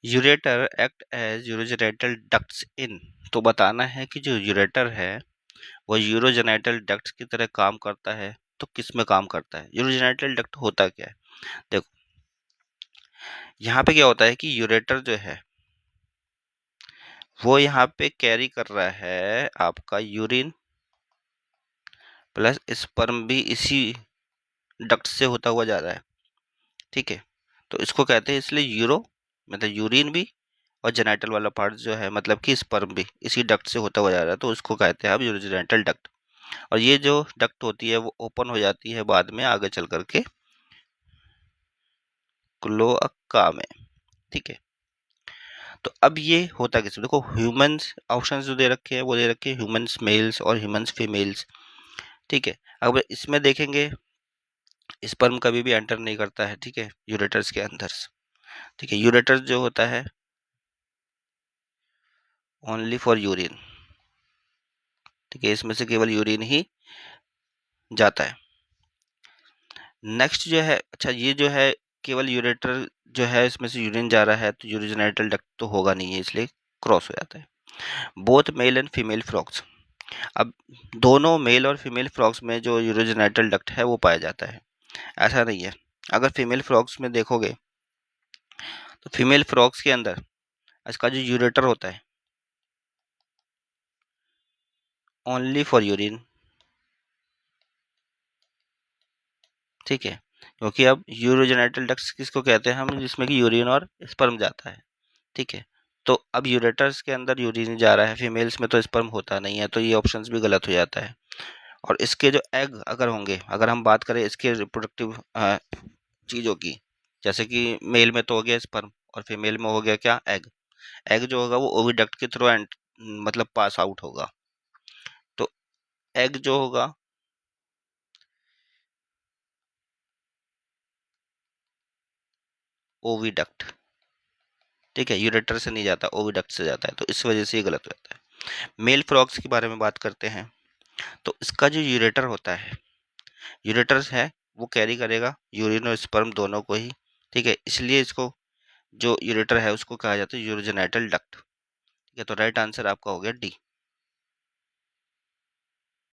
Ureter act as urogenital ducts in, तो बताना है कि जो यूरेटर है वो यूरोजेनिटल डक्ट्स की तरह काम करता है। तो किस में काम करता है? यूरोजेनिटल डक्ट होता क्या है? देखो यहाँ पे क्या होता है कि यूरेटर जो है वो यहाँ पे कैरी कर रहा है आपका यूरिन प्लस स्पर्म भी इसी डक्ट से होता हुआ जा रहा है। ठीक है, तो इसको कहते हैं इसलिए यूरो मतलब यूरिन भी और जेनिटल वाला पार्ट जो है मतलब कि स्पर्म भी इसी डक्ट से होता हुआ जा रहा है, तो उसको कहते हैं आप यूरोजेनिटल डक्ट। और ये जो डक्ट होती है वो ओपन हो जाती है बाद में आगे चल करके क्लोअका में। ठीक है, तो अब ये होता किस, देखो ह्यूमंस ऑप्शन जो दे रखे हैं वो दे रखे हैं ह्यूमंस मेल्स और ह्यूमंस फीमेल्स। ठीक है, अब इसमें देखेंगे स्पर्म कभी भी एंटर नहीं करता है, ठीक है, यूरेटर्स के अंदर। ठीक है, यूरेटर्स जो होता है ओनली फॉर यूरिन। ठीक है, इसमें से केवल यूरिन ही जाता है। नेक्स्ट जो है, अच्छा ये जो है केवल यूरेटर जो है इसमें से यूरिन जा रहा है तो यूरोजेनिटल डक्ट तो होगा नहीं है, इसलिए क्रॉस हो जाता है। Both male and female frogs, अब दोनों मेल और फीमेल फ्रॉक्स में जो यूरोजेनिटल डक्ट है वो पाया जाता है। ऐसा नहीं है, अगर फीमेल फ्रॉक्स में देखोगे तो फीमेल फ्रॉक्स के अंदर इसका जो यूरेटर होता है ओनली फॉर यूरिन। ठीक है, क्योंकि अब यूरोजेनिटल डक्ट्स किसको कहते हैं हम, जिसमें कि यूरिन और स्पर्म जाता है। ठीक है, तो अब यूरेटर्स के अंदर यूरिन जा रहा है, फीमेल्स में तो स्पर्म होता नहीं है, तो ये ऑप्शंस भी गलत हो जाता है। और इसके जो एग अगर होंगे, अगर हम बात करें इसके रिप्रोडक्टिव चीज़ों की, जैसे कि मेल में तो हो गया स्पर्म और फीमेल में हो गया क्या, एग। एग जो होगा वो ओविडक्ट के थ्रू मतलब पास आउट होगा। तो एग जो होगा ओविडक्ट, ठीक है, यूरेटर से नहीं जाता, ओविडक्ट से जाता है, तो इस वजह से ये गलत हो जाता है। मेल फ्रॉक्स के बारे में बात करते हैं, तो इसका जो यूरेटर होता है, यूरेटर्स है वो कैरी करेगा यूरिन और स्पर्म दोनों को ही। ठीक है, इसलिए इसको जो यूरेटर है उसको कहा जाता है यूरोजेनिटल डक्ट। ठीक है, तो राइट आंसर आपका हो गया डी।